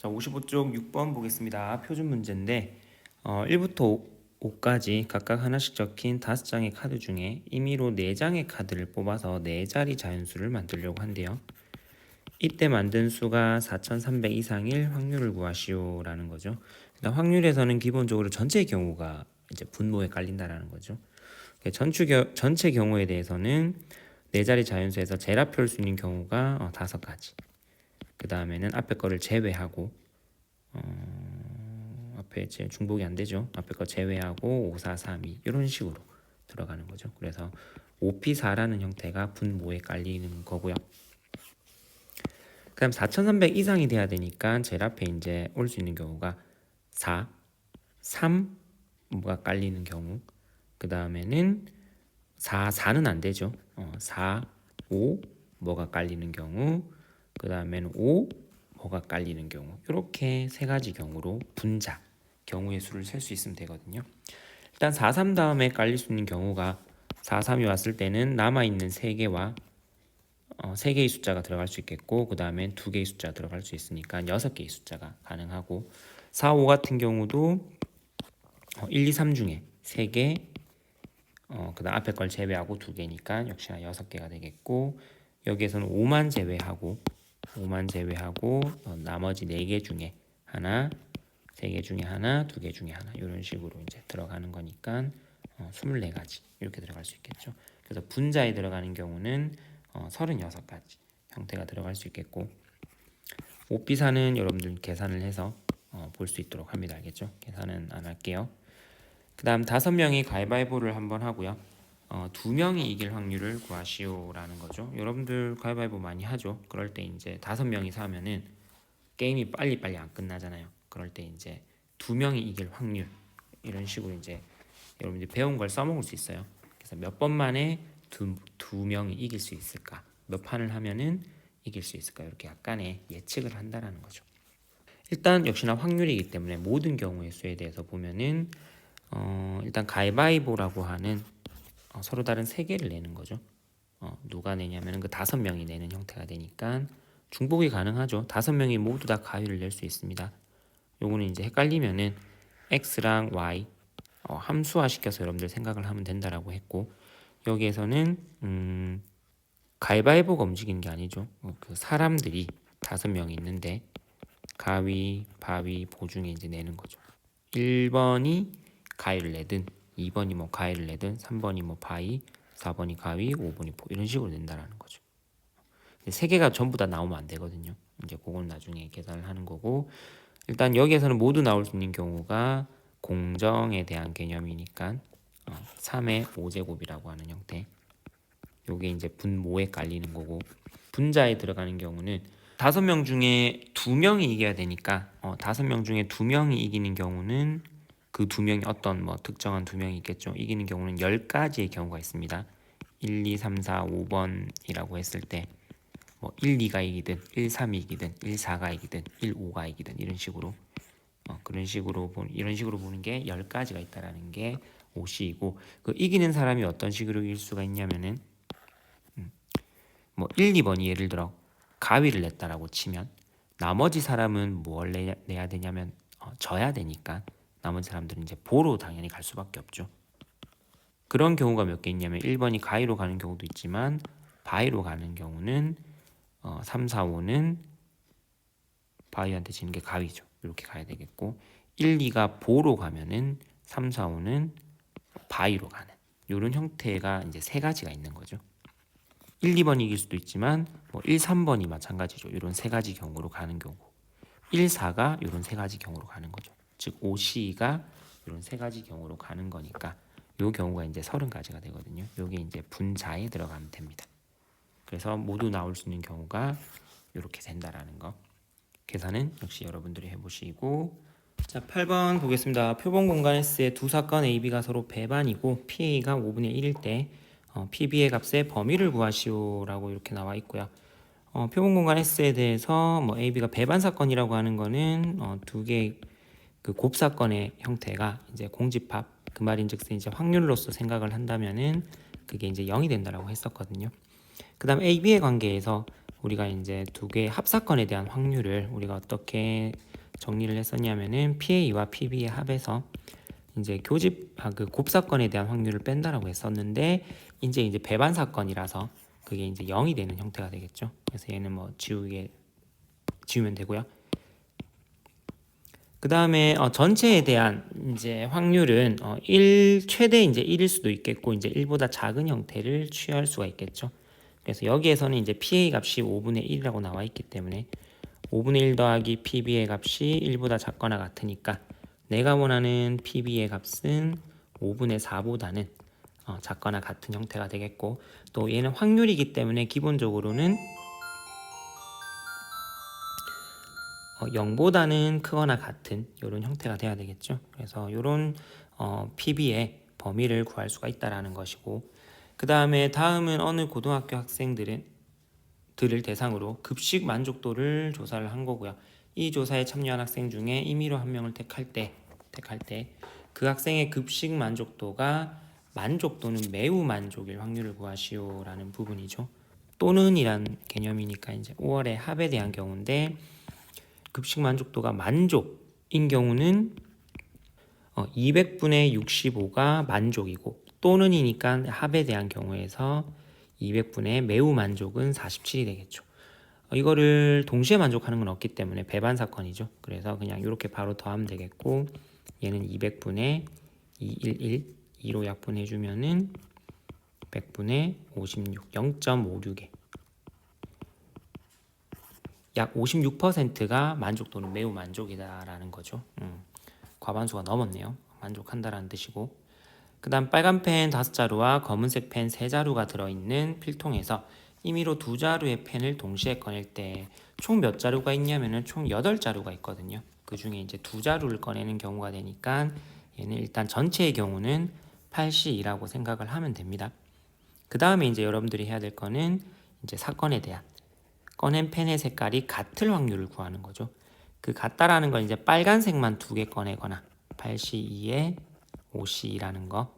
자, 55쪽 6번 보겠습니다. 표준 문제인데 1부터 5까지 각각 하나씩 적힌 5장의 카드 중에 임의로 4장의 카드를 뽑아서 4자리 자연수를 만들려고 한대요. 이때 만든 수가 4300 이상일 확률을 구하시오라는 거죠. 일단 확률에서는 기본적으로 전체 경우가 이제 분모에 깔린다라는 거죠. 전체 경우에 대해서는 4자리 자연수에서 제일 앞에 올 수 있는 경우가 5가지. 그 다음에는 앞에 거를 제외하고 앞에 제 중복이 안 되죠. 앞에 거 제외하고 5, 4, 3, 2 이런 식으로 들어가는 거죠. 그래서 5P4라는 형태가 분모에 깔리는 거고요. 그다음 4300 이상이 돼야 되니까 제일 앞에 이제 올 수 있는 경우가 4, 3 뭐가 깔리는 경우. 그 다음에는 4는 안 되죠. 4, 5 뭐가 깔리는 경우. 그 다음에는 5 뭐가 깔리는 경우. 이렇게 세 가지 경우로 분자 경우의 수를 셀 수 있으면 되거든요. 일단 4, 3 다음에 깔릴 수 있는 경우가 4, 3이 왔을 때는 남아있는 3개와 3개의 숫자가 들어갈 수 있겠고, 그 다음엔 2개의 숫자가 들어갈 수 있으니까 6개의 숫자가 가능하고, 4, 5 같은 경우도 1, 2, 3 중에 3개, 그 다음 앞에 걸 제외하고 2개니까 역시나 6개가 되겠고, 여기에서는 5만 제외하고 나머지 4개 중에 하나, 3개 중에 하나, 2개 중에 하나 이런 식으로 이제 들어가는 거니까 24가지 이렇게 들어갈 수 있겠죠. 그래서 분자에 들어가는 경우는 36가지 형태가 들어갈 수 있겠고, 옵비사는 여러분들 계산을 해서 볼 수 있도록 합니다. 알겠죠? 계산은 안 할게요. 그 다음 5명이 가위바위보를 한번 하고요. 2명이 이길 확률을 구하시오라는 거죠. 여러분들 가위바위보 많이 하죠. 그럴 때 이제 5명이 사면은 게임이 빨리빨리 안 끝나잖아요. 그럴 때 이제 2명이 이길 확률 이런 식으로 이제 여러분들이 배운 걸 써먹을 수 있어요. 그래서 몇 번 만에 두 명이 이길 수 있을까? 몇 판을 하면은 이길 수 있을까? 이렇게 약간의 예측을 한다라는 거죠. 일단 역시나 확률이기 때문에 모든 경우의 수에 대해서 보면은 일단 가위바위보라고 하는 서로 다른 3개를 내는 거죠. 누가 내냐면은 그 5명이 내는 형태가 되니까 중복이 가능하죠. 5명이 모두 다 가위를 낼 수 있습니다. 요거는 이제 헷갈리면은 x랑 y 함수화 시켜서 여러분들 생각을 하면 된다라고 했고, 여기에서는 가위바위보가 움직이는 게 아니죠. 그 사람들이 5명이 있는데 가위, 바위, 보 중에 이제 내는 거죠. 1번이 가위를 내든 2번이 뭐 가위를 내든 3번이 뭐 바위, 4번이 가위, 5번이 보 이런 식으로 낸다라는 거죠. 3개가 전부 다 나오면 안 되거든요. 이제 그건 나중에 계산을 하는 거고, 일단 여기에서는 모두 나올 수 있는 경우가 공정에 대한 개념이니까 3의 5제곱이라고 하는 형태. 요게 이제 분모에 깔리는 거고, 분자에 들어가는 경우는 5명 중에 2명이 이겨야 되니까 5명 중에 2명이 이기는 경우는 그 2명이 어떤 뭐 특정한 2명이 있겠죠. 이기는 경우는 10가지의 경우가 있습니다. 1, 2, 3, 4, 5번이라고 했을 때 뭐 1, 2가 이기든 1, 3이 이기든 1, 4가 이기든 1, 5가 이기든 이런 식으로 이런 식으로 보는 게 10가지가 있다라는 게 오시이고, 그 이기는 사람이 어떤 식으로 이길 수가 있냐면은 뭐 1, 2번이 예를 들어 가위를 냈다라고 치면 나머지 사람은 뭘 내야 되냐면 져야 되니까 나머지 사람들은 이제 보로 당연히 갈 수밖에 없죠. 그런 경우가 몇 개 있냐면 1번이 가위로 가는 경우도 있지만 바위로 가는 경우는 3, 4, 5는 바위한테 지는 게 가위죠. 이렇게 가야 되겠고, 1, 2가 보로 가면은 3, 4, 5는 바위로 가는 이런 형태가 이제 3가지가 있는 거죠. 1, 2번이 이길 수도 있지만 뭐 1, 3번이 마찬가지죠. 이런 3가지 경우로 가는 경우고, 1, 4가 이런 3가지 경우로 가는 거죠. 즉 5, C가 이런 3가지 경우로 가는 거니까 요 경우가 이제 30가지가 되거든요. 요게 이제 분자에 들어가면 됩니다. 그래서 모두 나올 수 있는 경우가 이렇게 된다라는 거. 계산은 역시 여러분들이 해보시고, 자 8번 보겠습니다. 표본 공간 S의 두 사건 AB가 서로 배반이고 PA가 5분의 1일 때 PB의 값의 범위를 구하시오라고 이렇게 나와 있고요. 표본 공간 S에 대해서 뭐 AB가 배반 사건이라고 하는 거는 두 개의 그 곱 사건의 형태가 이제 공집합, 그 말인즉슨 이제 확률로서 생각을 한다면은 그게 이제 0이 된다라고 했었거든요. 그다음 A, B의 관계에서 우리가 이제 두 개의 합사건에 대한 확률을 우리가 어떻게 정리를 했었냐면은 PA와 PB의 합에서 이제 그 곱사건에 대한 확률을 뺀다라고 했었는데 이제 배반 사건이라서 그게 이제 0이 되는 형태가 되겠죠. 그래서 얘는 뭐 지우면 되고요. 그 다음에 전체에 대한 이제 확률은 1 최대 이제 1일 수도 있겠고 이제 1보다 작은 형태를 취할 수가 있겠죠. 그래서 여기에서는 이제 PA 값이 5분의 1이라고 나와 있기 때문에 5분의 1 더하기 PB의 값이 1보다 작거나 같으니까 내가 원하는 PB의 값은 5분의 4보다는 작거나 같은 형태가 되겠고, 또 얘는 확률이기 때문에 기본적으로는 0보다는 크거나 같은 이런 형태가 돼야 되겠죠. 그래서 이런 PB의 범위를 구할 수가 있다라는 것이고, 그 다음은 어느 고등학교 학생들을 대상으로 급식 만족도를 조사를 한 거고요. 이 조사에 참여한 학생 중에 임의로 한 명을 택할 때 그 학생의 급식 만족도가 만족 또는 매우 만족일 확률을 구하시오라는 부분이죠. 또는이란 개념이니까 이제 5월의 합에 대한 경우인데, 급식 만족도가 만족인 경우는 200분의 65가 만족이고, 또는이니까 합에 대한 경우에서 200분의 매우 만족은 47이 되겠죠. 이거를 동시에 만족하는 건 없기 때문에 배반 사건이죠. 그래서 그냥 이렇게 바로 더하면 되겠고, 얘는 200분의 211, 2로 약분해주면은 100분의 56, 0.56에 약 56%가 만족 또는 매우 만족이다라는 거죠. 과반수가 넘었네요. 만족한다라는 뜻이고, 그 다음 빨간 펜 5자루와 검은색 펜 3자루가 들어있는 필통에서 임의로 2자루의 펜을 동시에 꺼낼 때 총 몇 자루가 있냐면은 총 8자루가 있거든요. 그 중에 이제 2자루를 꺼내는 경우가 되니까 얘는 일단 전체의 경우는 8C라고 생각을 하면 됩니다. 그 다음에 이제 여러분들이 해야 될 거는 이제 사건에 대한 꺼낸 펜의 색깔이 같을 확률을 구하는 거죠. 그 같다라는 건 이제 빨간색만 2개 꺼내거나 8C2에 5C라는 거,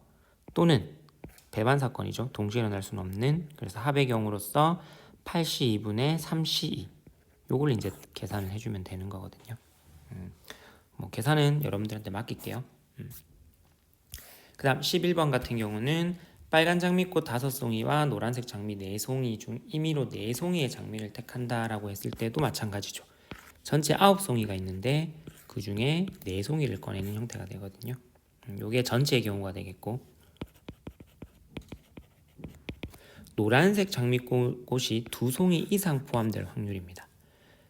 또는 배반 사건이죠. 동시에 일어날 수는 없는, 그래서 합의 경우로서 8C2분의 3C2 요걸 이제 계산을 해주면 되는 거거든요. 뭐 계산은 여러분들한테 맡길게요. 그 다음 11번 같은 경우는 빨간 장미꽃 5송이와 노란색 장미 4송이 중 임의로 4송이의 장미를 택한다라고 했을 때도 마찬가지죠. 전체 9송이가 있는데 그 중에 4송이를 꺼내는 형태가 되거든요. 요게 전체의 경우가 되겠고, 노란색 장미꽃이 2송이 이상 포함될 확률입니다.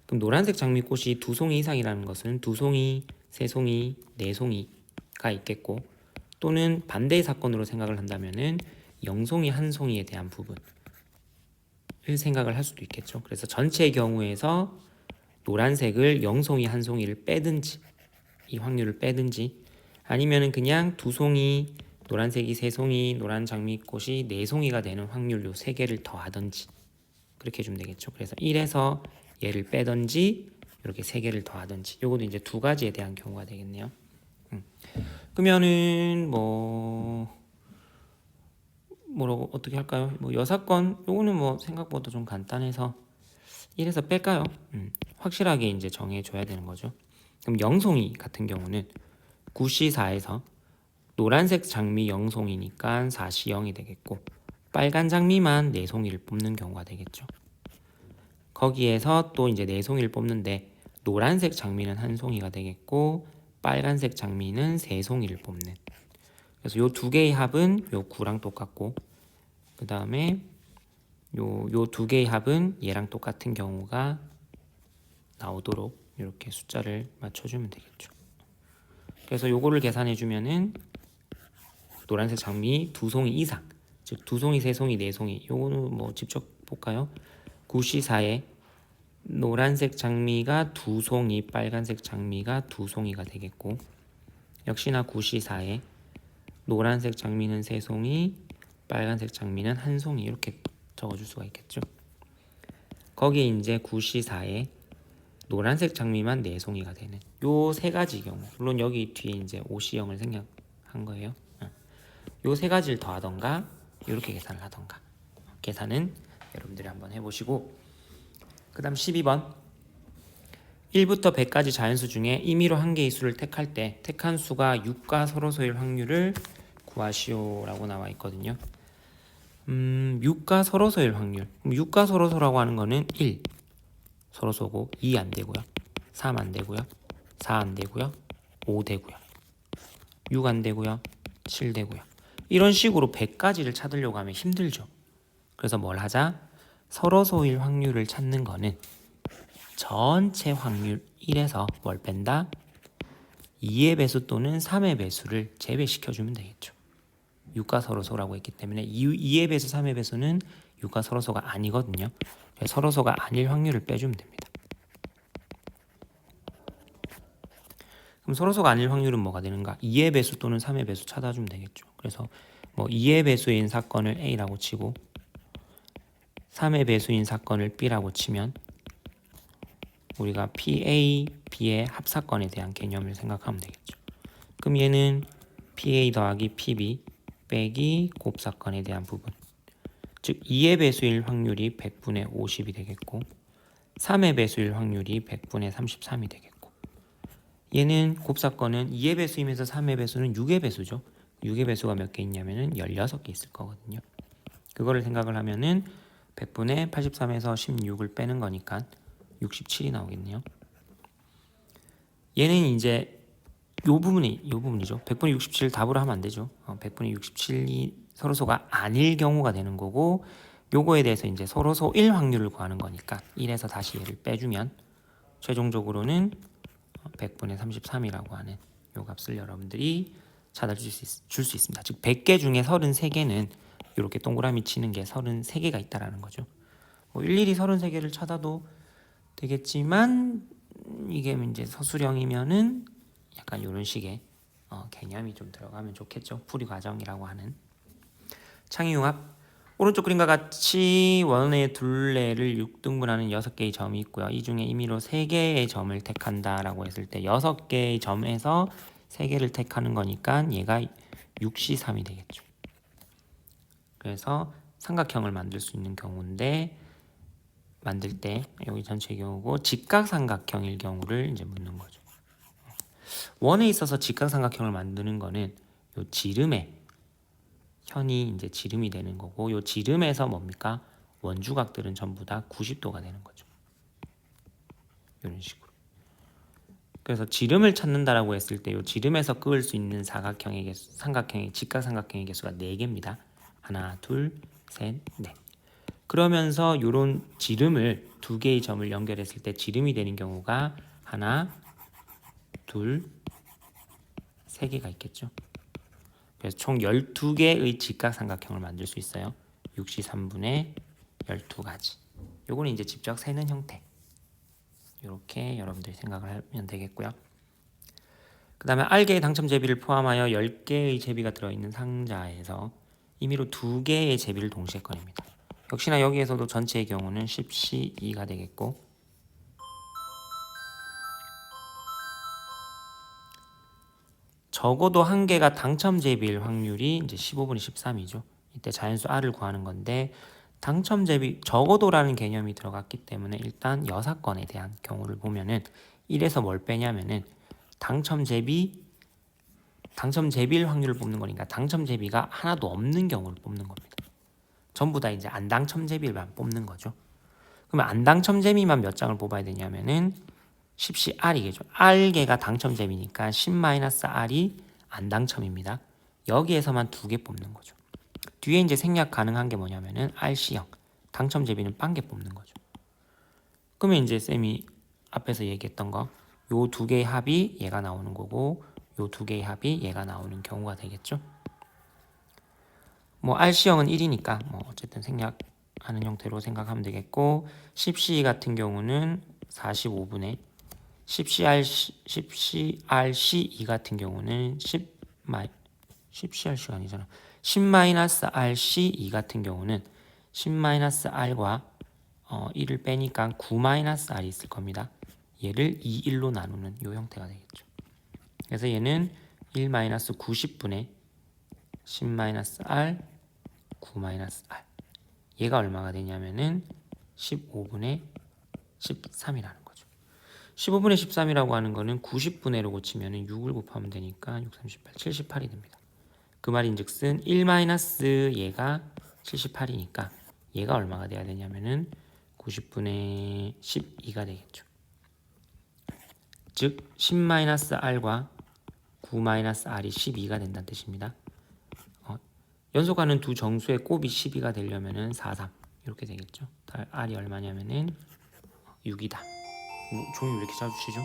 그럼 노란색 장미꽃이 2송이 이상이라는 것은 2송이, 3송이, 4송이가 있겠고, 또는 반대의 사건으로 생각을 한다면은 0송이, 1송이에 대한 부분을 생각을 할 수도 있겠죠. 그래서 전체의 경우에서 노란색을 0송이, 1송이를 빼든지, 이 확률을 빼든지, 아니면은 그냥 2송이, 노란색이 3송이, 노란 장미꽃이 4송이가 되는 확률 요 3개를 더하든지 그렇게 해주면 되겠죠. 그래서 1에서 얘를 빼든지 이렇게 3개를 더하든지, 요것도 이제 2가지에 대한 경우가 되겠네요. 그러면은 뭐라고 어떻게 할까요? 뭐 여사건 요거는 뭐 생각보다 좀 간단해서 1에서 뺄까요? 확실하게 이제 정해줘야 되는 거죠. 그럼 0송이 같은 경우는 9C4에서 노란색 장미 0송이니까 4C0이 되겠고, 빨간 장미만 4송이를 뽑는 경우가 되겠죠. 거기에서 또 이제 4송이를 뽑는데 노란색 장미는 1송이가 되겠고, 빨간색 장미는 3송이를 뽑는, 그래서 요 2개의 합은 요 9랑 똑같고, 그 다음에 요 2개의 합은 얘랑 똑같은 경우가 나오도록 이렇게 숫자를 맞춰주면 되겠죠. 그래서 요거를 계산해 주면은 노란색 장미 2송이 이상, 즉 2송이, 3송이, 4송이, 요거는 뭐 직접 볼까요? 9C4에 노란색 장미가 2송이, 빨간색 장미가 2송이가 되겠고, 역시나 9C4에 노란색 장미는 3송이, 빨간색 장미는 1송이, 이렇게 적어줄 수가 있겠죠. 거기에 이제 9C4에 노란색 장미만 4송이가 되는 요 3가지 경우, 물론 여기 뒤에 이제 5C형을 생략한 거예요. 요 3가지를 더하던가 이렇게 계산을 하던가, 계산은 여러분들이 한번 해보시고, 그 다음 12번 1부터 100까지 자연수 중에 임의로 한 개의 수를 택할 때 택한 수가 6과 서로소일 확률을 구하시오라고 나와 있거든요. 6과 서로소일 확률. 그럼 6과 서로소라고 하는 거는 1 서로소고 2 안 되고요. 3 안 되고요. 4 안 되고요. 5 되고요. 6 안 되고요. 7 되고요. 이런 식으로 100까지를 찾으려고 하면 힘들죠. 그래서 뭘 하자? 서로소일 확률을 찾는 거는 전체 확률 1에서 뭘 뺀다? 2의 배수 또는 3의 배수를 제외시켜주면 되겠죠. 6과 서로소라고 했기 때문에 2의 배수, 3의 배수는 6과 서로소가 아니거든요. 그래서 서로소가 아닐 확률을 빼주면 됩니다. 그럼 서로소가 아닐 확률은 뭐가 되는가? 2의 배수 또는 3의 배수 찾아주면 되겠죠. 그래서 뭐 2의 배수인 사건을 A라고 치고 3의 배수인 사건을 B라고 치면 우리가 PA, B의 합사건에 대한 개념을 생각하면 되겠죠. 그럼 얘는 PA 더하기 PB 빼기 곱사건에 대한 부분, 즉 2의 배수일 확률이 100분의 50이 되겠고 3의 배수일 확률이 100분의 33이 되겠고, 얘는 곱사건은 2의 배수이면서 3의 배수는 6의 배수죠. 6의 배수가 몇 개 있냐면은 16개 있을 거거든요. 그거를 생각을 하면은 100분의 83에서 16을 빼는 거니까 67이 나오겠네요. 얘는 이제 요 부분이죠. 100분의 67 답으로 하면 안 되죠. 100분의 67이 서로소가 아닐 경우가 되는 거고, 요거에 대해서 이제 서로소 1 확률을 구하는 거니까 1에서 다시 얘를 빼주면 최종적으로는 100분의 33이라고 하는 요 값을 여러분들이 찾아줄 수 있습니다. 즉 100개 중에 33개는 이렇게 동그라미 치는 게 33개가 있다라는 거죠. 뭐 일일이 33개를 찾아도 되겠지만 이게 이제 서술형이면은 약간 이런 식의 개념이 좀 들어가면 좋겠죠. 풀이 과정이라고 하는. 창의융합. 오른쪽 그림과 같이 원의 둘레를 6등분하는 6개의 점이 있고요. 이 중에 임의로 3개의 점을 택한다라고 했을 때 6개의 점에서 3개를 택하는 거니까 얘가 6C3이 되겠죠. 그래서 삼각형을 만들 수 있는 경우인데, 만들 때 여기 전체 경우고 직각삼각형일 경우를 이제 묻는 거죠. 원에 있어서 직각삼각형을 만드는 거는 요 지름에 현이 이제 지름이 되는 거고, 요 지름에서 뭡니까? 원주각들은 전부 다 90도가 되는 거죠. 이런 식으로. 그래서 지름을 찾는다라고 했을 때 요 지름에서 그을 수 있는 사각형의 개수, 삼각형의 직각삼각형의 개수가 4개입니다. 하나, 둘, 셋, 넷. 그러면서 요런 지름을 2개의 점을 연결했을 때 지름이 되는 경우가 하나, 둘, 3개가 있겠죠. 그래서 총 12개의 직각삼각형을 만들 수 있어요. 6C3분의 12가지. 요거는 이제 직접 세는 형태. 이렇게 여러분들이 생각을 하면 되겠고요. 그 다음에 R개의 당첨 제비를 포함하여 10개의 제비가 들어있는 상자에서 임의로 2개의 제비를 동시에 꺼냅니다. 역시나 여기에서도 전체의 경우는 10C2가 되겠고, 적어도 한 개가 당첨 제비일 확률이 이제 15분의 13이죠. 이때 자연수 R을 구하는 건데, 당첨 제비 적어도라는 개념이 들어갔기 때문에 일단 여사건에 대한 경우를 보면은 1에서 뭘 빼냐면은 당첨 제비일 확률을 뽑는 거니까 당첨 제비가 하나도 없는 경우를 뽑는 겁니다. 전부 다 이제 안 당첨 제비만 뽑는 거죠. 그러면 안 당첨 제비만 몇 장을 뽑아야 되냐면은 10CR이겠죠. R개가 당첨 제비니까 10-R이 안 당첨입니다. 여기에서만 2개 뽑는 거죠. 뒤에 이제 생략 가능한 게 뭐냐면은 RC형 당첨 제비는 1개 뽑는 거죠. 그러면 이제 쌤이 앞에서 얘기했던 거, 요 2개의 합이 얘가 나오는 거고, 요 2개의 합이 얘가 나오는 경우가 되겠죠. 뭐 RC형은 1이니까 뭐 어쨌든 생략하는 형태로 생각하면 되겠고, 10C 같은 경우는 45분의 10CRC2 같은 경우는 10CRC가 아니잖아. 10-RC2 같은 경우는 10-R과 1을 빼니까 9-R이 있을 겁니다. 얘를 2, 1로 나누는 이 형태가 되겠죠. 그래서 얘는 1-90분의 10-R, 9-R. 얘가 얼마가 되냐면은 15분의 13이라는 거죠. 15분의 13이라고 하는 거는 90분의 로 고치면 6을 곱하면 되니까 6, 38, 78이 됩니다. 그 말인즉슨 1 마이너스 얘가 78이니까 얘가 얼마가 돼야 되냐면은 90분의 12가 되겠죠. 즉 10-r과 9-r이 12가 된다는 뜻입니다. 연속하는 두 정수의 곱이 12가 되려면은 4, 3 이렇게 되겠죠. r이 얼마냐면은 6이다. 종이 왜 이렇게 자주 치죠?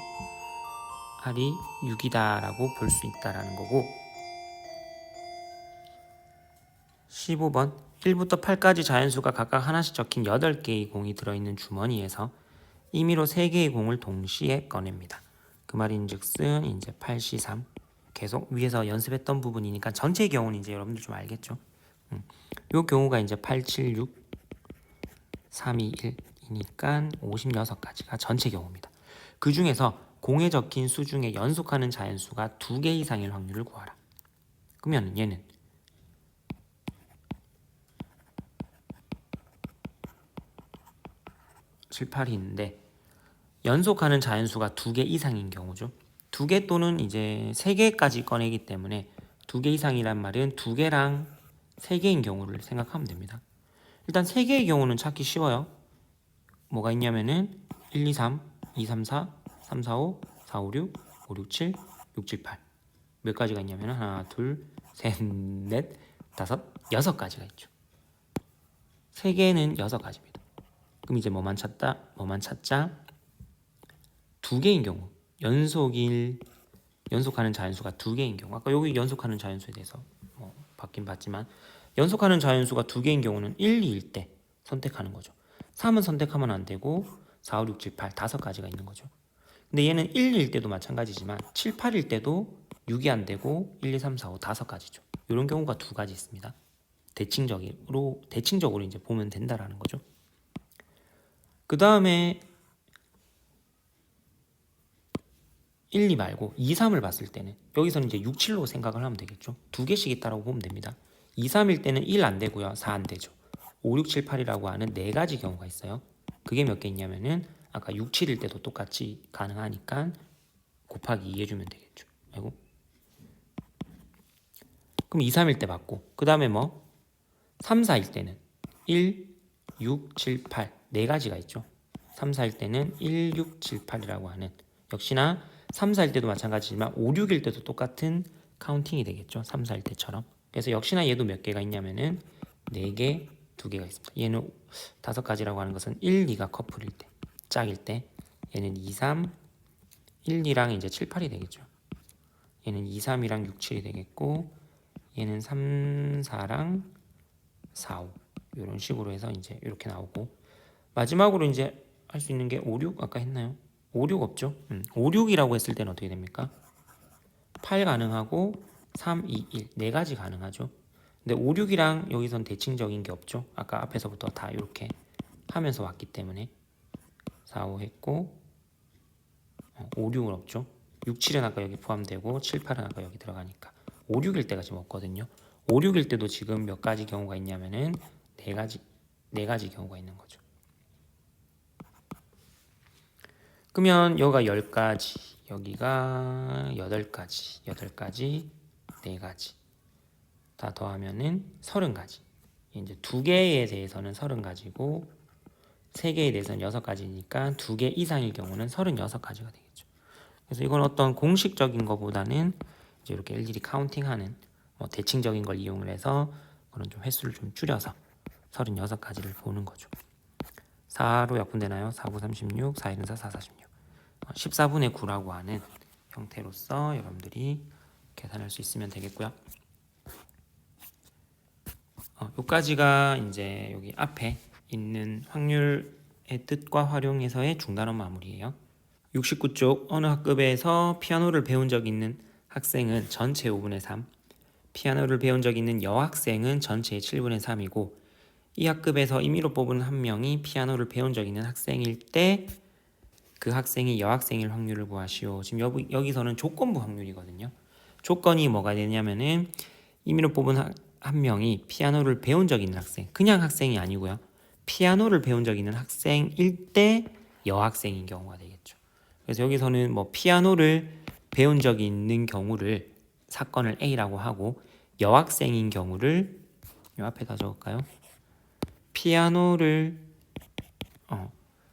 r이 6이다라고 볼 수 있다라는 거고. 15번 1부터 8까지 자연수가 각각 하나씩 적힌 8개의 공이 들어있는 주머니에서 임의로 3개의 공을 동시에 꺼냅니다. 그 말인즉슨 이제 8C3 계속 위에서 연습했던 부분이니까 전체의 경우는 이제 여러분들 좀 알겠죠. 요 경우가 이제 8, 7, 6, 3, 2, 1이니까 56가지가 전체 경우입니다. 그 중에서 공에 적힌 수 중에 연속하는 자연수가 2개 이상일 확률을 구하라. 그러면 얘는 7, 8이 있는데 연속하는 자연수가 2개 이상인 경우죠. 2개 또는 이제 3개까지 꺼내기 때문에 2개 이상이란 말은 2개랑 3개인 경우를 생각하면 됩니다. 일단 3개의 경우는 찾기 쉬워요. 뭐가 있냐면은 1, 2, 3, 2, 3, 4, 3, 4, 5, 4, 5, 6, 5, 6, 7, 6, 7, 8. 몇 가지가 있냐면은 하나, 둘, 셋, 넷, 다섯, 6가지가 있죠. 3개는 6가지입니다. 그럼 이제 뭐만 찾자? 2개인 경우. 연속하는 자연수가 2개인 경우. 아까 여기 연속하는 자연수에 대해서 받긴 봤지만 연속하는 자연수가 2개인 경우는 1, 2일 때 선택하는 거죠. 3은 선택하면 안 되고 4, 5, 6, 7, 8 5가지가 있는 거죠. 근데 얘는 1, 2일 때도 마찬가지지만 7, 8일 때도 6이 안 되고 1, 2, 3, 4, 5 5가지죠. 이런 경우가 2가지 있습니다. 대칭적으로 이제 보면 된다라는 거죠. 그 다음에 1, 2 말고 2, 3을 봤을 때는 여기서는 이제 6, 7로 생각을 하면 되겠죠. 2개씩 있다라고 보면 됩니다. 2, 3일 때는 1 안 되고요. 4 안 되죠. 5, 6, 7, 8이라고 하는 4가지 경우가 있어요. 그게 몇 개 있냐면은 아까 6, 7일 때도 똑같이 가능하니까 곱하기 2 해주면 되겠죠. 아이고. 그럼 2, 3일 때 받고 그 다음에 뭐 3, 4일 때는 1, 6, 7, 8 4가지가 있죠. 3, 4일 때는 1, 6, 7, 8이라고 하는 역시나 3, 4일 때도 마찬가지지만 5, 6일 때도 똑같은 카운팅이 되겠죠. 3, 4일 때처럼. 그래서 역시나 얘도 몇 개가 있냐면은 4개, 2개가 있습니다. 얘는 5가지라고 하는 것은 1, 2가 커플일 때, 짝일 때. 얘는 2, 3, 1, 2랑 이제 7, 8이 되겠죠. 얘는 2, 3이랑 6, 7이 되겠고 얘는 3, 4랑 4, 5 이런 식으로 해서 이제 이렇게 나오고 마지막으로 이제 할 수 있는 게 5, 6 아까 했나요? 5, 6 없죠? 5, 6이라고 했을 때는 어떻게 됩니까? 8 가능하고 3, 2, 1 4가지 가능하죠. 근데 5, 6이랑 여기선 대칭적인 게 없죠. 아까 앞에서부터 다 이렇게 하면서 왔기 때문에 4, 5 했고 5, 6은 없죠. 6, 7은 아까 여기 포함되고 7, 8은 아까 여기 들어가니까 5, 6일 때가 지금 없거든요. 5, 6일 때도 지금 몇 가지 경우가 있냐면은 4가지 경우가 있는 거죠. 그러면 여기가 10가지, 여기가 8가지, 4가지 다 더하면은 30가지. 이제 2개에 대해서는 30가지고 3개에 대해서는 6가지니까 2개 이상일 경우는 36가지가 되겠죠. 그래서 이건 어떤 공식적인 것보다는 이제 이렇게 일일이 카운팅하는 대칭적인 걸 이용을 해서 그런 좀 횟수를 좀 줄여서 36가지를 보는 거죠. 4로 약분되나요? 4, 9, 36, 4, 1, 4, 4, 46 14분의 9라고 하는 형태로서 여러분들이 계산할 수 있으면 되겠고요. 여기까지가 이제 여기 앞에 있는 확률의 뜻과 활용에서의 중단원 마무리예요. 69쪽 어느 학급에서 피아노를 배운 적 있는 학생은 전체 5분의 3, 피아노를 배운 적 있는 여학생은 전체의 7분의 3이고 이 학급에서 임의로 뽑은 한 명이 피아노를 배운 적 있는 학생일 때 그 학생이 여학생일 확률을 구하시오. 지금 여기서는 조건부 확률이거든요. 조건이 뭐가 되냐면은 임의로 뽑은 한 명이 피아노를 배운 적 있는 학생, 그냥 학생이 아니고요. 피아노를 배운 적 있는 학생일 때 여학생인 경우가 되겠죠. 그래서 여기서는 뭐 피아노를 배운 적이 있는 경우를 사건을 A라고 하고, 여학생인 경우를 이 앞에다 적을까요? 피아노를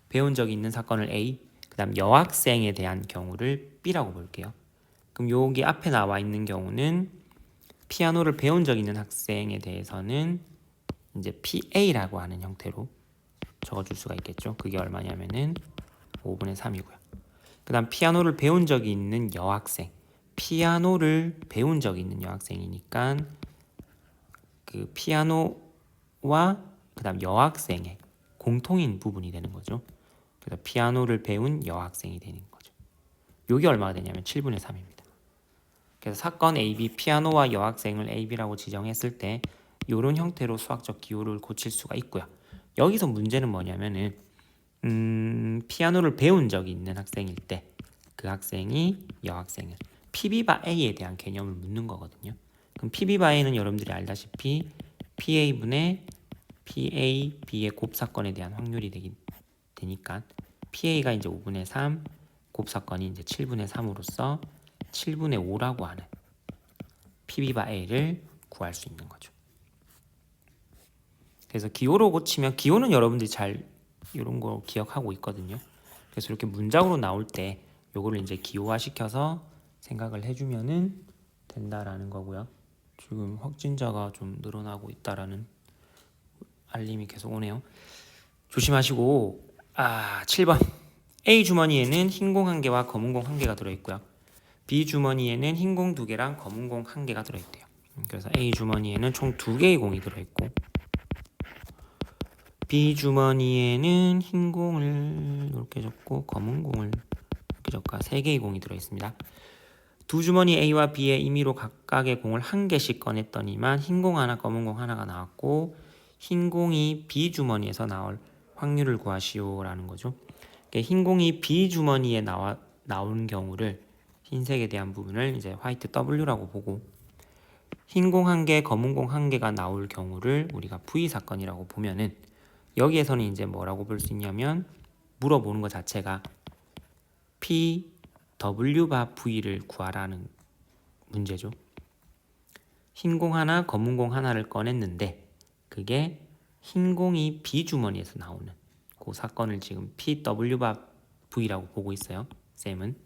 배운 적이 있는 사건을 A, 그 다음 여학생에 대한 경우를 B라고 볼게요. 그럼 여기 앞에 나와 있는 경우는 피아노를 배운 적이 있는 학생에 대해서는 이제 PA라고 하는 형태로 적어줄 수가 있겠죠. 그게 얼마냐면은 5분의 3이고요. 그 다음 피아노를 배운 적이 있는 여학생, 피아노를 배운 적이 있는 여학생이니까 그 피아노와 그 다음 여학생의 공통인 부분이 되는 거죠. 그래서 피아노를 배운 여학생이 되는 거죠. 요게 얼마가 되냐면 7분의 3입니다. 그래서 사건 AB 피아노와 여학생을 AB라고 지정했을 때 이런 형태로 수학적 기호를 고칠 수가 있고요. 여기서 문제는 뭐냐면은 피아노를 배운 적이 있는 학생일 때 그 학생이 여학생을 PB바 A에 대한 개념을 묻는 거거든요. 그럼 PB바 A는 여러분들이 알다시피 PA분의 PA, B의 곱사건에 대한 확률이 되니까 PA가 이제 5분의 3, 곱사건이 이제 7분의 3으로서 7분의 5라고 하는 PB바 A를 구할 수 있는 거죠. 그래서 기호로 고치면, 기호는 여러분들이 잘 이런 거 기억하고 있거든요. 그래서 이렇게 문장으로 나올 때 요거를 이제 기호화 시켜서 생각을 해주면은 된다라는 거고요. 지금 확진자가 좀 늘어나고 있다라는 알림이 계속 오네요. 조심하시고, 7번 A 주머니에는 흰 공 1개와 검은 공 1개가 들어있고요. B 주머니에는 흰 공 2개랑 검은 공 1개가 들어있대요. 그래서 A 주머니에는 총 2개의 공이 들어있고, B 주머니에는 흰 공을 이렇게 적고 검은 공을 이렇게 적고 3개의 공이 들어있습니다. 두 주머니 A와 B의 임의로 각각의 공을 1개씩 꺼냈더니만 흰 공 하나, 검은 공 하나가 나왔고, 흰 공이 B 주머니에서 나올 확률을 구하시오라는 거죠. 흰 공이 B 주머니에 나오는 경우를, 흰색에 대한 부분을 이제 화이트 W라고 보고, 흰 공 1개, 검은 공 1개가 나올 경우를 우리가 V 사건이라고 보면은, 여기에서는 이제 뭐라고 볼 수 있냐면, 물어보는 것 자체가 P, W바 V를 구하라는 문제죠. 흰 공 하나, 검은 공 하나를 꺼냈는데 그게 흰 공이 B 주머니에서 나오는 그 사건을 지금 PW바 V라고 보고 있어요, 쌤은.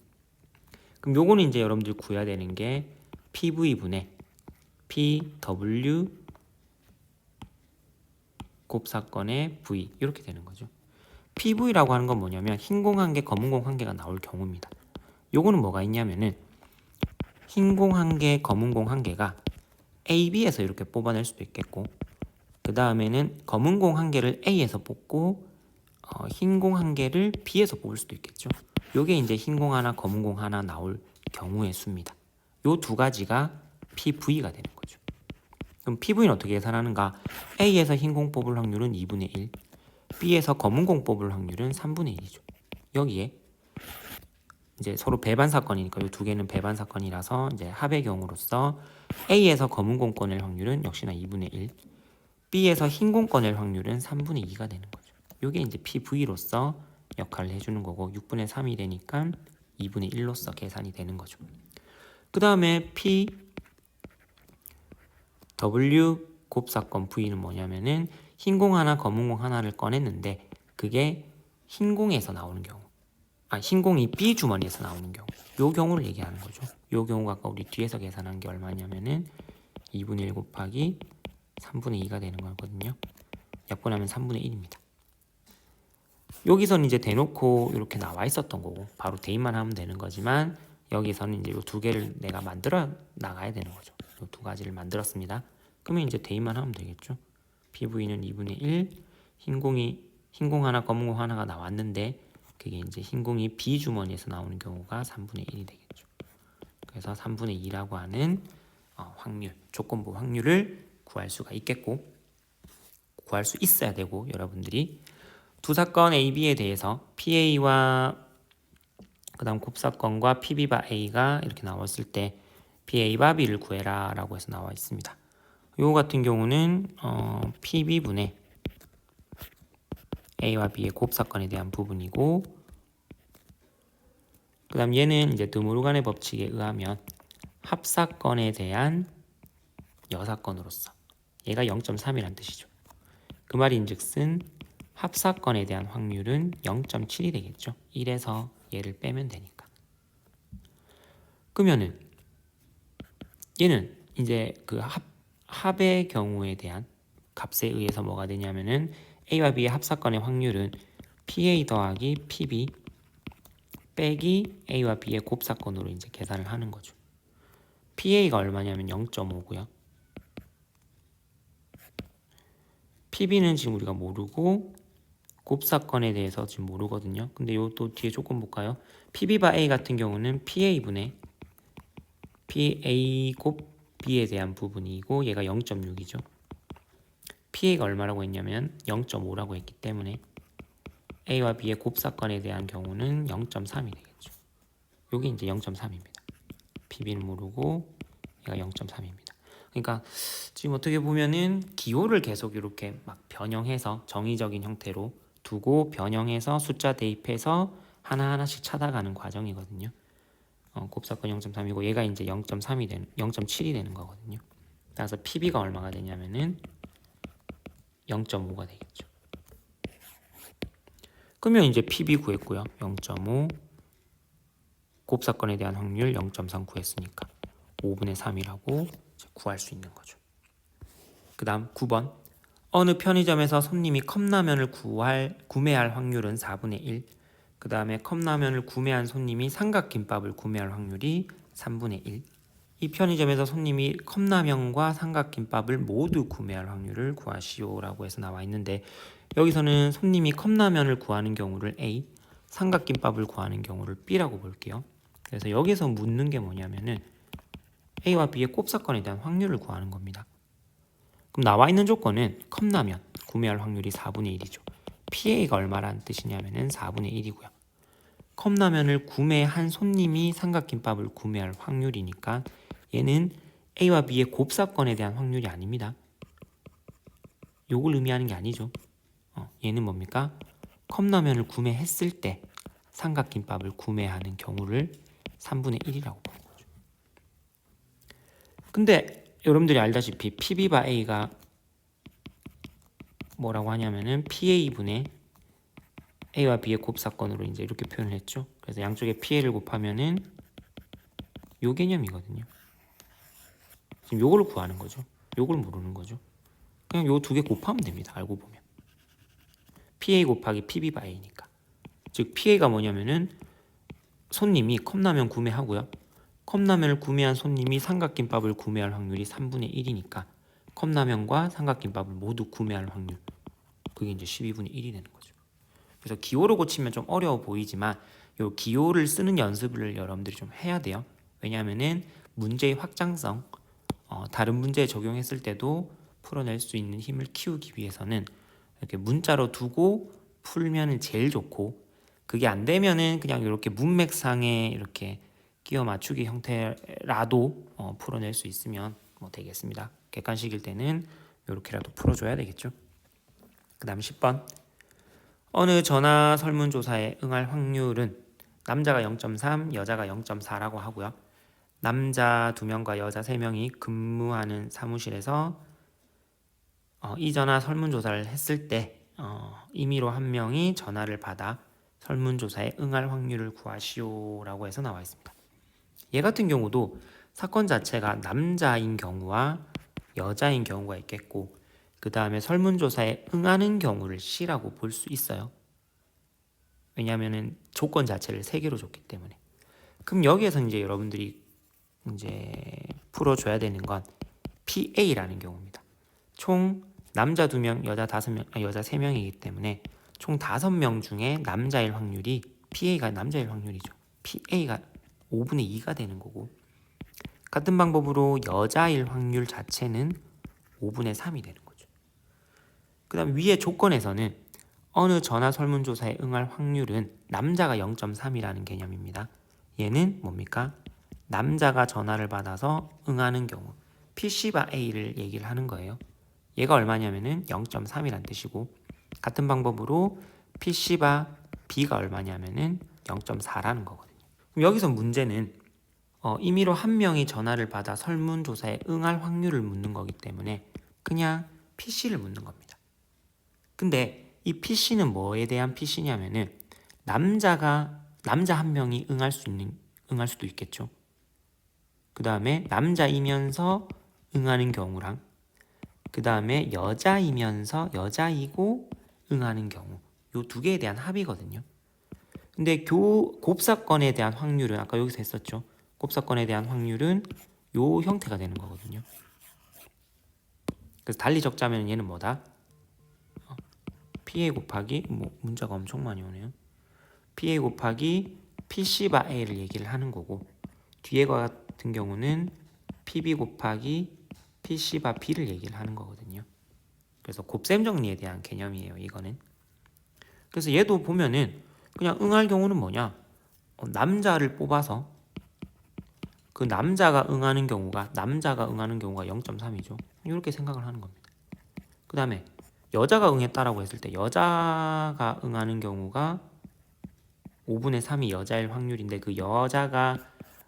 그럼 요거는 이제 여러분들 구해야 되는 게 PV분의 PW 곱사건의 V, 이렇게 되는 거죠. PV라고 하는 건 뭐냐면 흰 공 1개, 검은 공 1개가 나올 경우입니다. 요거는 뭐가 있냐면은 흰 공 1개, 검은 공 1개가 A, B에서 이렇게 뽑아낼 수도 있겠고, 그 다음에는 검은 공 1개를 A에서 뽑고 흰 공 1개를 B에서 뽑을 수도 있겠죠. 요게 이제 흰 공 하나, 검은 공 하나 나올 경우의 수입니다. 요 두 가지가 PV가 되는 거죠. 그럼 PV는 어떻게 계산하는가? A에서 흰 공 뽑을 확률은 2분의 1, B에서 검은 공 뽑을 확률은 3분의 1이죠. 여기에 이제 서로 배반 사건이니까 이 두 개는 배반 사건이라서 이제 합의 경우로서 A에서 검은 공 꺼낼 확률은 역시나 2분의 1, B에서 흰 공 꺼낼 확률은 3분의 2가 되는 거죠. 이게 이제 PV로서 역할을 해주는 거고, 6분의 3이 되니까 2분의 1로서 계산이 되는 거죠. 그 다음에 PW 곱사건 V는 뭐냐면은 흰 공 하나, 검은 공 하나를 꺼냈는데 그게 흰 공에서 나오는 경우, 흰 공이 B 주머니에서 나오는 경우, 요 경우를 얘기하는 거죠. 요 경우가 아까 우리 뒤에서 계산한 게 얼마냐면은 2분의 1 곱하기 3분의 2가 되는 거거든요. 약분하면 3분의 1입니다. 여기서는 이제 대놓고 이렇게 나와 있었던 거고 바로 대입만 하면 되는 거지만, 여기서는 이제 이 두 개를 내가 만들어 나가야 되는 거죠. 이 두 가지를 만들었습니다. 그러면 이제 대입만 하면 되겠죠. PV는 2분의 1, 흰 공 하나, 검은 공 하나가 나왔는데 그게 이제 흰 공이 B 주머니에서 나오는 경우가 3분의 1이 되겠죠. 그래서 3분의 2라고 하는 확률, 조건부 확률을 구할 수가 있겠고, 구할 수 있어야 되고, 여러분들이 두 사건 A, B에 대해서 PA와 그 다음 곱사건과 PB바 A가 이렇게 나왔을 때 PA바 B를 구해라 라고 해서 나와 있습니다. 요 같은 경우는 PB분의 A와 B의 곱사건에 대한 부분이고, 그 다음 얘는 이제 드모르간의 법칙에 의하면 합사건에 대한 여사건으로서 얘가 0.3이란 뜻이죠. 그 말인즉슨 합사건에 대한 확률은 0.7이 되겠죠. 1에서 얘를 빼면 되니까. 그러면은 얘는 이제 그 합의 경우에 대한 값에 의해서 뭐가 되냐면은 A와 B의 합사건의 확률은 PA 더하기 PB 빼기 A와 B의 곱사건으로 이제 계산을 하는 거죠. PA가 얼마냐면 0.5고요. PB는 지금 우리가 모르고 곱사건에 대해서 지금 모르거든요. 근데 요 또 뒤에 조건 볼까요? PB바 A 같은 경우는 PA분의 PA 곱 B에 대한 부분이고 얘가 0.6이죠. PA가 얼마라고 했냐면 0.5라고 했기 때문에 A와 B의 곱사건에 대한 경우는 0.3이 되겠죠. 요게 이제 0.3입니다. PB는 모르고 얘가 0.3입니다. 그러니까 지금 어떻게 보면은 기호를 계속 이렇게 막 변형해서 정의적인 형태로 두고 변형해서 숫자 대입해서 하나하나씩 찾아가는 과정이거든요. 곱사건 0.3이고 얘가 이제 0.3이 되는 0.7이 되는 거거든요. 따라서 PB가 얼마가 되냐면은 0.5가 되겠죠. 그러면 이제 PB 구했고요. 0.5 곱사건에 대한 확률 0.3 구했으니까 5분의 3이라고 구할 수 있는 거죠. 그 다음 9번 어느 편의점에서 손님이 컵라면을 구매할 확률은 4분의 1. 그 다음에 컵라면을 구매한 손님이 삼각김밥을 구매할 확률이 3분의 1. 이 편의점에서 손님이 컵라면과 삼각김밥을 모두 구매할 확률을 구하시오라고 해서 나와 있는데 여기서는 손님이 컵라면을 구하는 경우를 A, 삼각김밥을 구하는 경우를 B라고 볼게요. 그래서 여기서 묻는 게 뭐냐면은 A와 B의 곱사건에 대한 확률을 구하는 겁니다. 그럼 나와 있는 조건은 컵라면 구매할 확률이 4분의 1이죠. PA가 얼마라는 뜻이냐면은 4분의 1이고요. 컵라면을 구매한 손님이 삼각김밥을 구매할 확률이니까 얘는 A와 B의 곱사건에 대한 확률이 아닙니다. 요걸 의미하는 게 아니죠. 얘는 뭡니까? 컵라면을 구매했을 때 삼각김밥을 구매하는 경우를 3분의 1이라고 보는 거죠. 근데 여러분들이 알다시피 PB바 A가 뭐라고 하냐면은 PA분의 A와 B의 곱사건으로 이제 이렇게 표현을 했죠. 그래서 양쪽에 PA를 곱하면은 요 개념이거든요. 지금 요걸 구하는 거죠. 요걸 모르는 거죠. 그냥 요 두 개 곱하면 됩니다. 알고 보면. PA 곱하기 PB 바 A니까. 즉 PA가 뭐냐면은 손님이 컵라면 구매하고요. 컵라면을 구매한 손님이 삼각김밥을 구매할 확률이 3분의 1이니까 컵라면과 삼각김밥을 모두 구매할 확률. 그게 이제 12분의 1이 되는 거죠. 그래서 기호로 고치면 좀 어려워 보이지만 요 기호를 쓰는 연습을 여러분들이 좀 해야 돼요. 왜냐하면은 문제의 확장성, 다른 문제에 적용했을 때도 풀어낼 수 있는 힘을 키우기 위해서는 이렇게 문자로 두고 풀면은 제일 좋고 그게 안 되면은 그냥 이렇게 문맥상에 이렇게 끼워 맞추기 형태라도 풀어낼 수 있으면 뭐 되겠습니다. 객관식일 때는 이렇게라도 풀어줘야 되겠죠. 그 다음 10번 어느 전화 설문조사에 응할 확률은 남자가 0.3, 여자가 0.4라고 하고요. 남자 2명과 여자 3명이 근무하는 사무실에서 이 전화 설문조사를 했을 때 임의로 한 명이 전화를 받아 설문조사에 응할 확률을 구하시오라고 해서 나와 있습니다. 얘 같은 경우도 사건 자체가 남자인 경우와 여자인 경우가 있겠고 그 다음에 설문조사에 응하는 경우를 C라고 볼 수 있어요. 왜냐하면 조건 자체를 3개로 줬기 때문에. 그럼 여기에서 이제 여러분들이 이제 풀어줘야 되는 건 PA라는 경우입니다. 총 남자 2명, 여자 5명, 여자 3명이기 때문에 총 5명 중에 남자일 확률이 PA가 남자일 확률이죠. PA가 5분의 2가 되는 거고 같은 방법으로 여자일 확률 자체는 5분의 3이 되는 거죠. 그 다음 위의 조건에서는 어느 전화 설문조사에 응할 확률은 남자가 0.3이라는 개념입니다. 얘는 뭡니까? 남자가 전화를 받아서 응하는 경우 PC바 A를 얘기를 하는 거예요. 얘가 얼마냐면은 0.3이란 뜻이고 같은 방법으로 PC바 B가 얼마냐면은 0.4라는 거거든요. 그럼 여기서 문제는 임의로 한 명이 전화를 받아 설문조사에 응할 확률을 묻는 거기 때문에 그냥 PC를 묻는 겁니다. 근데 이 PC는 뭐에 대한 PC냐면은 남자 한 명이 응할 수도 있겠죠. 그 다음에 남자이면서 응하는 경우랑 그 다음에 여자이면서 여자이고 응하는 경우, 요 두 개에 대한 합이거든요. 근데 곱사건에 대한 확률은 아까 여기서 했었죠. 곱사건에 대한 확률은 요 형태가 되는 거거든요. 그래서 달리 적자면 얘는 뭐다? PA 곱하기 문자가 엄청 많이 오네요. PA 곱하기 PC 바 A를 얘기를 하는 거고, 뒤에과 같은 경우는 PB 곱하기 PC 바 B를 얘기를 하는 거거든요. 그래서 곱셈 정리에 대한 개념이에요, 이거는. 그래서 얘도 보면은 그냥 응할 경우는 뭐냐? 남자를 뽑아서 그 남자가 응하는 경우가 0.3이죠. 이렇게 생각을 하는 겁니다. 그 다음에 여자가 응했다라고 했을 때 여자가 응하는 경우가 5분의 3이 여자일 확률인데 그 여자가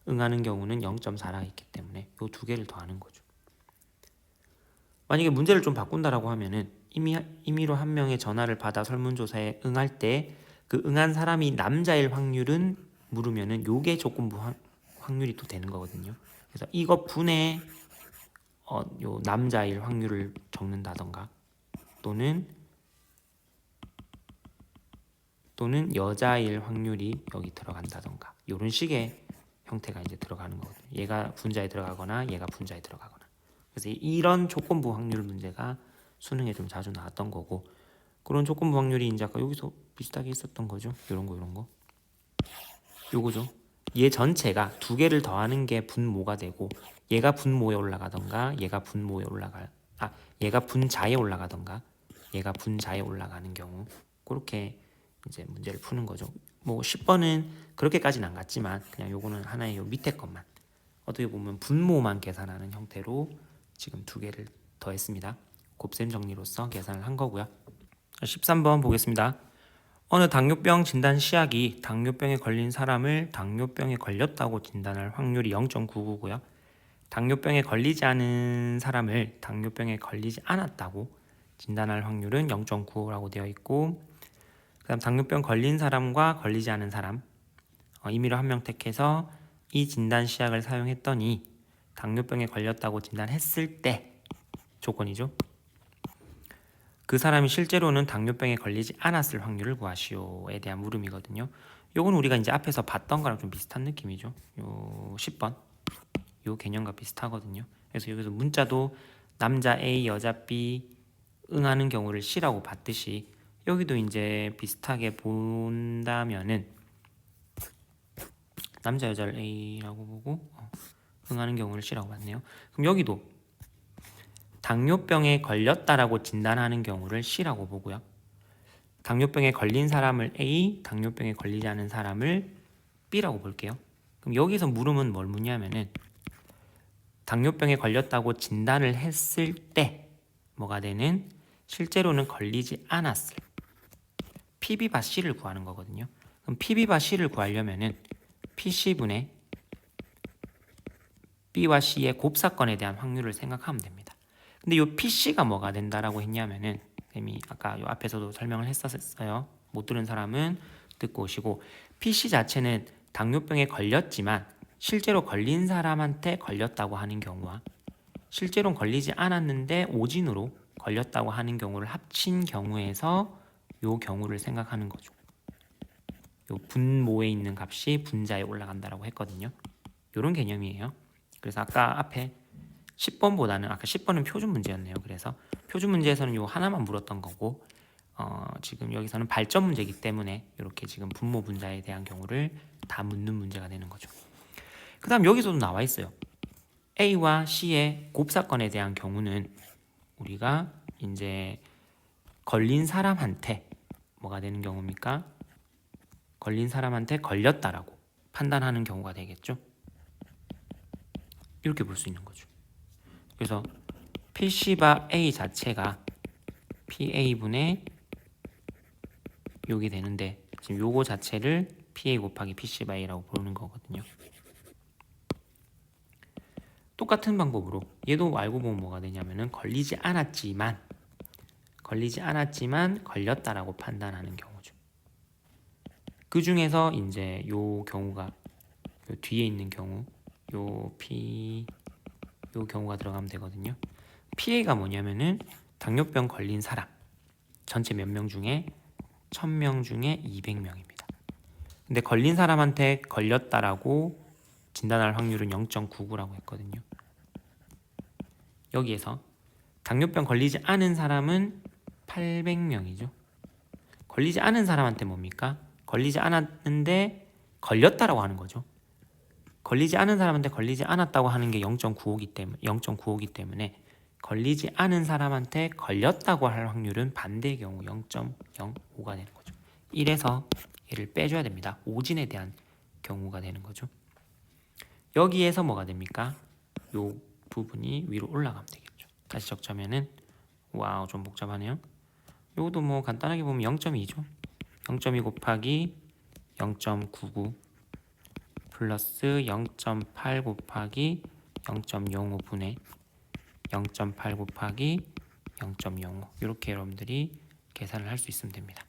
응하는 경우는 0.4라 했기 때문에 이 두 개를 더하는 거죠. 만약에 문제를 좀 바꾼다라고 하면은 임의로 한 명의 전화를 받아 설문조사에 응할 때 그 응한 사람이 남자일 확률은 물으면은 요게 조건부 확률이 또 되는 거거든요. 그래서 이것 분의 요 남자일 확률을 적는다던가 또는 여자일 확률이 여기 들어간다던가 이런 식의 형태가 이제 들어가는 거거든요. 얘가 분자에 들어가거나 얘가 분자에 들어가거나. 그래서 이런 조건부 확률 문제가 수능에 좀 자주 나왔던 거고, 그런 조건부 확률이 이제 아까 여기서 비슷하게 있었던 거죠. 이런 거 요거죠. 얘 전체가 두 개를 더하는 게 분모가 되고 얘가 분모에 올라가던가 얘가 분자에 올라가던가 얘가 분자에 올라가는 경우, 그렇게 이제 문제를 푸는 거죠. 뭐 10번은 그렇게까지는 안 갔지만 그냥 요거는 하나의 요 밑에 것만 어떻게 보면 분모만 계산하는 형태로 지금 두 개를 더했습니다. 곱셈 정리로서 계산을 한 거고요. 13번 보겠습니다. 어느 당뇨병 진단 시약이 당뇨병에 걸린 사람을 당뇨병에 걸렸다고 진단할 확률이 0.99고요. 당뇨병에 걸리지 않은 사람을 당뇨병에 걸리지 않았다고 진단할 확률은 0.95라고 되어 있고, 그 다음 당뇨병 걸린 사람과 걸리지 않은 사람 임의로 한 명 택해서 이 진단 시약을 사용했더니 당뇨병에 걸렸다고 진단했을 때 조건이죠. 그 사람이 실제로는 당뇨병에 걸리지 않았을 확률을 구하시오에 대한 물음이거든요. 요건 우리가 이제 앞에서 봤던 거랑 좀 비슷한 느낌이죠. 요 10번 요 개념과 비슷하거든요. 그래서 여기서 문자도 남자 A, 여자 B 응하는 경우를 C라고 봤듯이 여기도 이제 비슷하게 본다면은 남자, 여자를 A라고 보고 응하는 경우를 C라고 봤네요. 그럼 여기도 당뇨병에 걸렸다라고 진단하는 경우를 C라고 보고요. 당뇨병에 걸린 사람을 A, 당뇨병에 걸리지 않은 사람을 B라고 볼게요. 그럼 여기서 물음은 뭘 묻냐면은 당뇨병에 걸렸다고 진단을 했을 때 뭐가 되는 실제로는 걸리지 않았을 PB바 C를 구하는 거거든요. 그럼 PB바 C를 구하려면은 PC분의 B와 C의 곱사건에 대한 확률을 생각하면 됩니다. 근데 이 PC가 뭐가 된다라고 했냐면은 쌤이 아까 요 앞에서도 설명을 했었어요. 못 들은 사람은 듣고 오시고, PC 자체는 당뇨병에 걸렸지만 실제로 걸린 사람한테 걸렸다고 하는 경우와 실제로는 걸리지 않았는데 오진으로 걸렸다고 하는 경우를 합친 경우에서 요 경우를 생각하는 거죠. 요 분모에 있는 값이 분자에 올라간다라고 했거든요. 요런 개념이에요. 그래서 아까 앞에 10번보다는 아까 10번은 표준 문제였네요. 그래서 표준 문제에서는 요 하나만 물었던 거고 지금 여기서는 발전 문제이기 때문에 이렇게 지금 분모 분자에 대한 경우를 다 묻는 문제가 되는 거죠. 그 다음 여기서도 나와 있어요. A와 C의 곱사건에 대한 경우는 우리가 이제 걸린 사람한테 뭐가 되는 경우입니까? 걸린 사람한테 걸렸다라고 판단하는 경우가 되겠죠. 이렇게 볼 수 있는 거죠. 그래서 PC바 A 자체가 PA분의 요게 되는데 지금 요거 자체를 PA 곱하기 PC by라고 부르는 거거든요. 똑같은 방법으로 얘도 알고 보면 뭐가 되냐면은 걸리지 않았지만 걸렸다라고 판단하는 경우죠. 그 중에서 이제 요 경우가 요 뒤에 있는 경우 요 경우가 들어가면 되거든요. PA가 뭐냐면은 당뇨병 걸린 사람 전체 몇 명 중에 1000명 중에 200명입니다. 근데 걸린 사람한테 걸렸다라고 진단할 확률은 0.99라고 했거든요. 여기에서 당뇨병 걸리지 않은 사람은 800명이죠. 걸리지 않은 사람한테 뭡니까? 걸리지 않았는데 걸렸다라고 하는 거죠. 걸리지 않은 사람한테 걸리지 않았다고 하는 게 0.95이기 때문에 걸리지 않은 사람한테 걸렸다고 할 확률은 반대의 경우 0.05가 되는 거죠. 1에서 얘를 빼줘야 됩니다. 오진에 대한 경우가 되는 거죠. 여기에서 뭐가 됩니까? 요 부분이 위로 올라가면 되겠죠. 다시 적자면은 와우 좀 복잡하네요. 요것도 뭐 간단하게 보면 0.2죠. 0.2 곱하기 0.99 플러스 0.8 곱하기 0.05분의 0.8 곱하기 0.05 이렇게 여러분들이 계산을 할 수 있으면 됩니다.